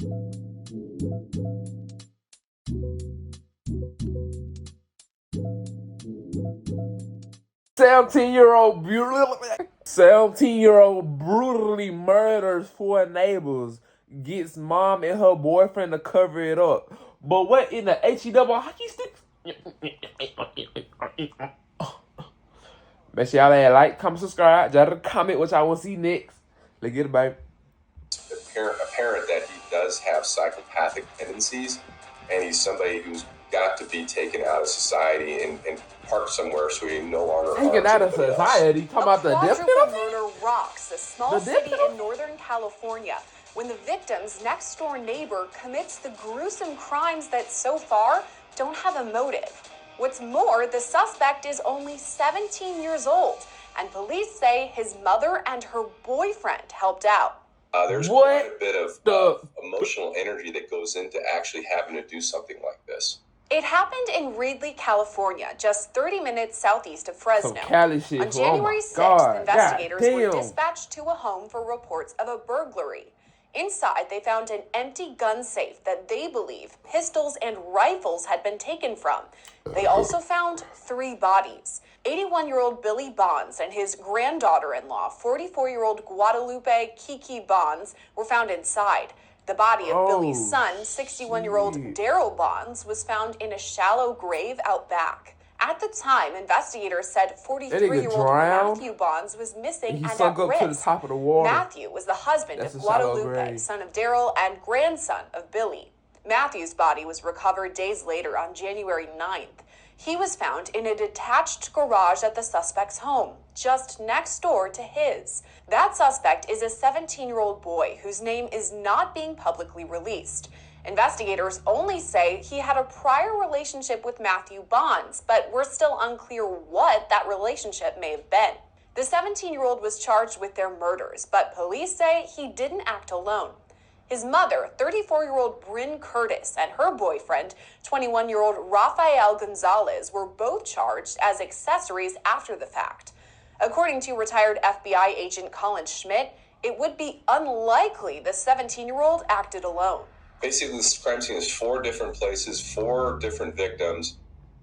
Seventeen-year-old brutally murders four neighbors, gets mom and her boyfriend to cover it up. But what in the HE hockey sticks? Make sure y'all like, comment, subscribe. Y'all comment what y'all want to see next. Let's get it, baby. Apparent that he does have psychopathic tendencies, and he's somebody who's got to be taken out of society and parked somewhere so he no longer taken out of society. Talking about the death penalty. Murder rocks a small city in Northern California when the victim's next door neighbor commits the gruesome crimes that so far don't have a motive. What's more, the suspect is only 17 years old, and police say his mother and her boyfriend helped out. There's quite a bit of emotional energy that goes into actually having to do something like this. It happened in Reedley, California, just 30 minutes southeast of Fresno. Cali shit. On January 6th, investigators were dispatched to a home for reports of a burglary. Inside, they found an empty gun safe that they believe pistols and rifles had been taken from. They also found 3 bodies. 81-year-old Billy Bonds and his granddaughter-in-law, 44-year-old Guadalupe Kiki Bonds, were found inside. The body of Billy's son, 61-year-old Daryl Bonds, was found in a shallow grave out back. At the time, investigators said 43-year-old Matthew Bonds was missing and at risk. To the top of the water. Matthew was the husband of Guadalupe, son of Daryl and grandson of Billy. Matthew's body was recovered days later on January 9th. He was found in a detached garage at the suspect's home, just next door to his. That suspect is a 17-year-old boy whose name is not being publicly released. Investigators only say he had a prior relationship with Matthew Bonds, but we're still unclear what that relationship may have been. The 17-year-old was charged with their murders, but police say he didn't act alone. His mother, 34-year-old Bryn Curtis, and her boyfriend, 21-year-old Rafael Gonzalez, were both charged as accessories after the fact. According to retired FBI agent Colin Schmidt, it would be unlikely the 17-year-old acted alone. Basically, this crime scene is 4 different places, 4 different victims.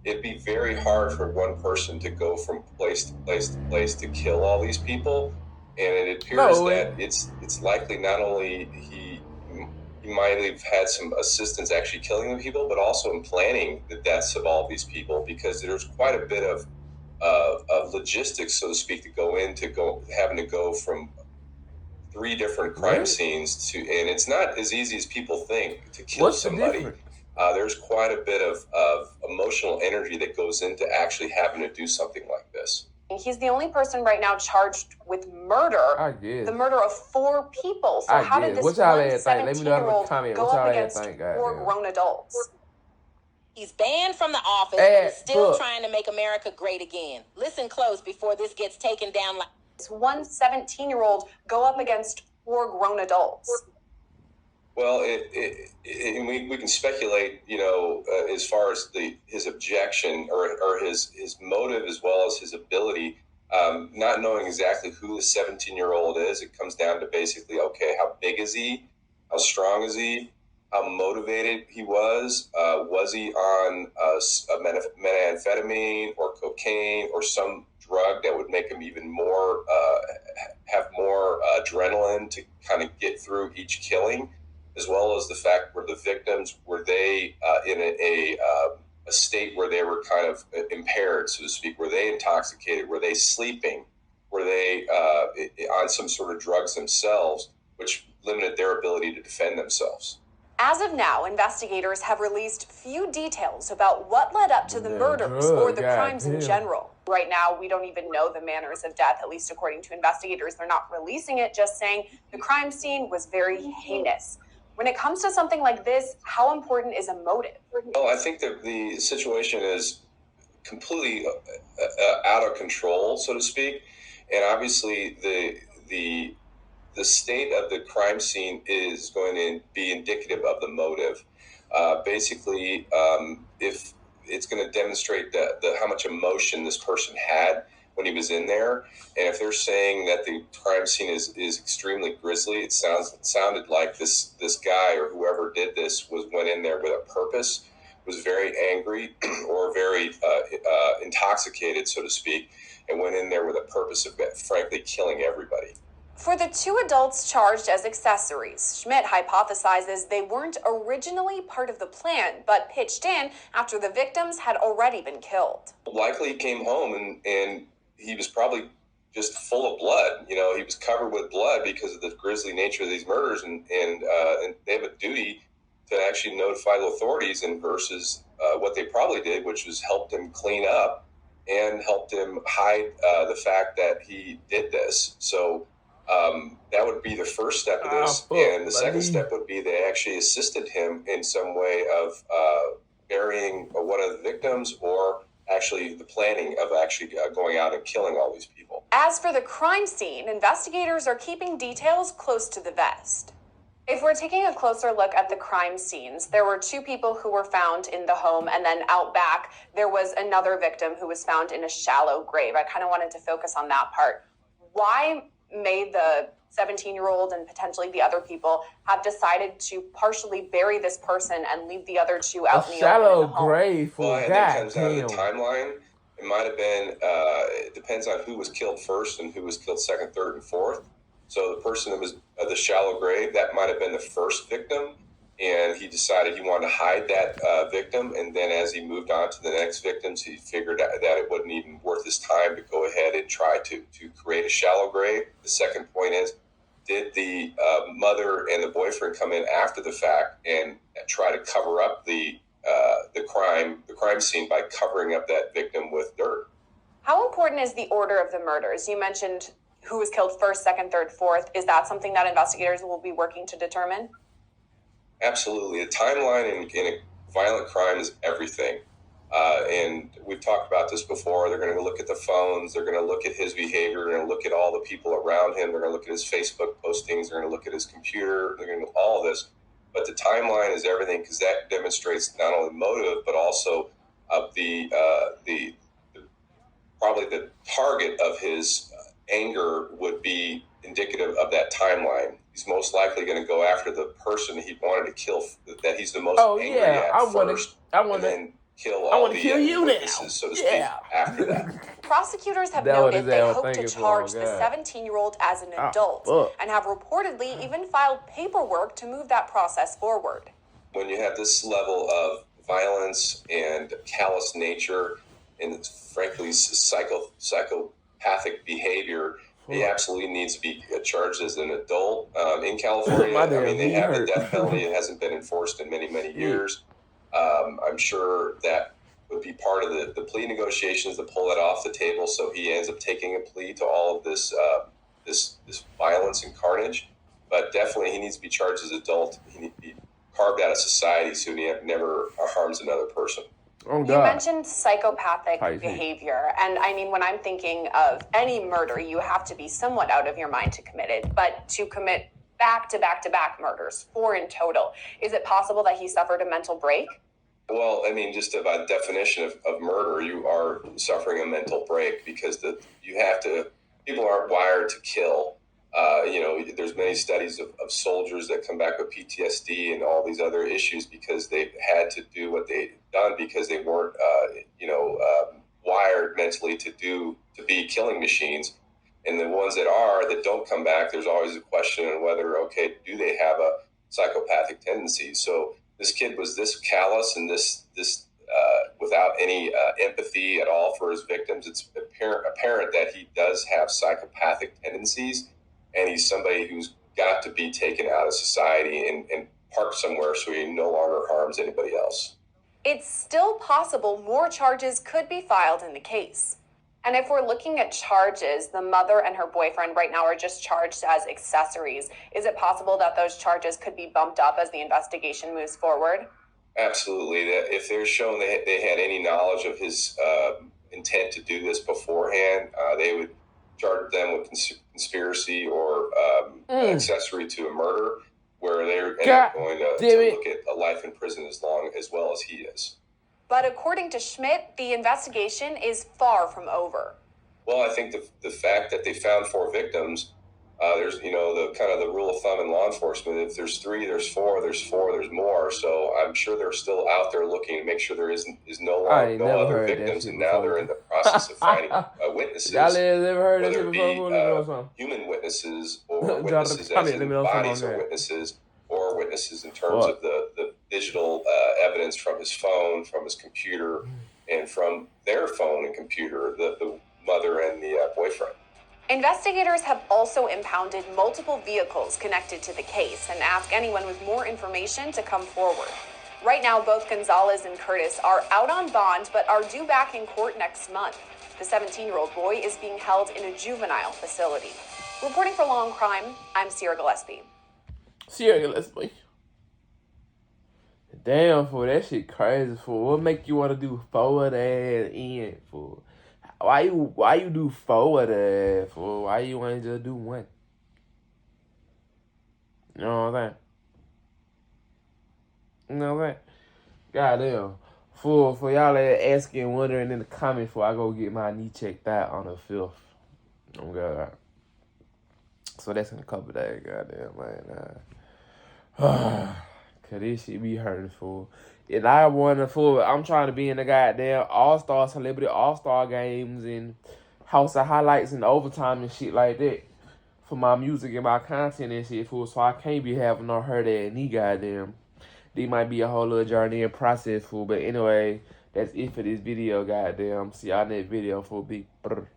It'd be very hard for one person to go from place to place to place to kill all these people. And it appears that it's likely not only he might have had some assistance actually killing the people, but also in planning the deaths of all these people, because there's quite a bit of logistics, so to speak, to having to go from 3 different crime scenes to, and it's not as easy as people think to kill somebody. There's quite a bit of emotional energy that goes into actually having to do something like this. He's the only person right now charged with murder, the murder of 4 people. So how did this 17-year-old go up against 4 grown adults? He's banned from the office and still trying to make America great again. Listen close before this gets taken down. This one 17-year-old go up against 4 grown adults. Well, we can speculate, as far as his objection or his motive as well as his ability, not knowing exactly who the 17-year-old is. It comes down to basically, okay, how big is he? How strong is he? How motivated he was? Was he on methamphetamine or cocaine or some drug that would make him even more, have more adrenaline to kind of get through each killing? As well as the fact where the victims, were they in a state where they were kind of impaired, so to speak? Were they intoxicated? Were they sleeping? Were they on some sort of drugs themselves, which limited their ability to defend themselves? As of now, investigators have released few details about what led up to the murders or the crimes in general. Right now, we don't even know the manners of death, at least according to investigators. They're not releasing it, just saying the crime scene was very heinous. When it comes to something like this, how important is a motive? Well, I think that the situation is completely out of control, so to speak. And obviously, the state of the crime scene is going to be indicative of the motive. Basically, if it's going to demonstrate how much emotion this person had, when he was in there. And if they're saying that the crime scene is extremely grisly, it sounded like this guy or whoever did this went in there with a purpose, was very angry or very intoxicated, so to speak, and went in there with a purpose of, frankly, killing everybody. For the two adults charged as accessories, Schmidt hypothesizes they weren't originally part of the plan, but pitched in after the victims had already been killed. Likely he came home and he was probably just full of blood. You know, he was covered with blood because of the grisly nature of these murders, and they have a duty to actually notify the authorities, and versus what they probably did, which was helped him clean up and helped him hide the fact that he did this. So that would be the first step of this. And the second step would be they actually assisted him in some way of burying one of the victims, or actually the planning of actually going out and killing all these people. As for the crime scene, investigators are keeping details close to the vest. If we're taking a closer look at the crime scenes, there were two people who were found in the home, and then out back, there was another victim who was found in a shallow grave. I kind of wanted to focus on that part. Why may the 17-year-old and potentially the other people have decided to partially bury this person and leave the other two out in the shallow open grave? Well, I think it comes down to the timeline. It might have been, it depends on who was killed first and who was killed second, third, and fourth. So the person that was the shallow grave, that might have been the first victim, and he decided he wanted to hide that victim. And then as he moved on to the next victims, he figured that it wasn't even worth his time to go ahead and try to create a shallow grave. The second point is, did the mother and the boyfriend come in after the fact and try to cover up the crime scene by covering up that victim with dirt? How important is the order of the murders? You mentioned who was killed first, second, third, fourth. Is that something that investigators will be working to determine? Absolutely. The timeline in a violent crime is everything. And we've talked about this before. They're going to look at the phones. They're going to look at his behavior. They're going to look at all the people around him. They're going to look at his Facebook postings. They're going to look at his computer. They're going to look at all of this. But the timeline is everything, because that demonstrates not only motive, but also of probably the target of his anger would be indicative of that timeline. He's most likely going to go after the person he wanted to kill, that he's the most angry at first, and then kill all the witnesses, so to speak, after that. Prosecutors have noted they hope to charge the 17-year-old as an adult and have reportedly even filed paperwork to move that process forward. When you have this level of violence and callous nature and, frankly, psychopathic behavior, he absolutely needs to be charged as an adult. In California, I mean, they have the death penalty. It hasn't been enforced in many, many years. I'm sure that would be part of the plea negotiations to pull it off the table, so he ends up taking a plea to all of this violence and carnage. But definitely he needs to be charged as an adult. He needs to be carved out of society so he never harms another person. Oh, you mentioned psychopathic behavior, and I mean, when I'm thinking of any murder, you have to be somewhat out of your mind to commit it, but to commit back-to-back murders, 4 in total, is it possible that he suffered a mental break? Well, I mean, just by definition of murder, you are suffering a mental break, because people aren't wired to kill. There's many studies of soldiers that come back with PTSD and all these other issues because they've had to do what they've done because they weren't, wired mentally to be killing machines. And the ones that don't come back, there's always a question on whether, do they have a psychopathic tendency? So this kid was this callous and this without any empathy at all for his victims. It's apparent that he does have psychopathic tendencies. And he's somebody who's got to be taken out of society and parked somewhere so he no longer harms anybody else. It's still possible more charges could be filed in the case. And if we're looking at charges, the mother and her boyfriend right now are just charged as accessories. Is it possible that those charges could be bumped up as the investigation moves forward? Absolutely. If they're shown they had any knowledge of his intent to do this beforehand, they would charge them with conspiracy or accessory to a murder, where they're going to look at a life in prison as well as he is. But according to Schmidt, the investigation is far from over. Well, I think the fact that they found 4 victims, there's, you know, the kind of the rule of thumb in law enforcement, if there's 3, there's 4, there's 4, there's more. So I'm sure they're still out there looking to make sure there is no other victims, and now they're in the process of finding witnesses. Y'all ever heard that whether shit it before? be human witnesses, or witnesses as in bodies of witnesses, or witnesses in terms of the digital evidence from his phone, from his computer, and from their phone and computer, the mother and the boyfriend. Investigators have also impounded multiple vehicles connected to the case and ask anyone with more information to come forward. Right now, both Gonzalez and Curtis are out on bond but are due back in court next month. The 17-year-old boy is being held in a juvenile facility. Reporting for Law and Crime, I'm Sierra Gillespie. Sierra Gillespie. Damn, fool, that shit crazy, fool. What make you want to do forward ass in, fool? Why you do forward ass, fool? Why you ain't just do one? You know what I'm saying? You know what I'm saying? Goddamn. Fool, for y'all that asking, wondering in the comments, before I go get my knee checked out on the 5th. Oh, God. So that's in a couple days, goddamn, man. Cause this shit be hurting, fool. And I wonder, fool, I'm trying to be in the goddamn All-Star, Celebrity All-Star games and House of Highlights and overtime and shit like that for my music and my content and shit, fool. So I can't be having no hurt ass knee, goddamn. This might be a whole little journey and process, fool. But anyway, that's it for this video, goddamn. See y'all next video, fool. Big brr.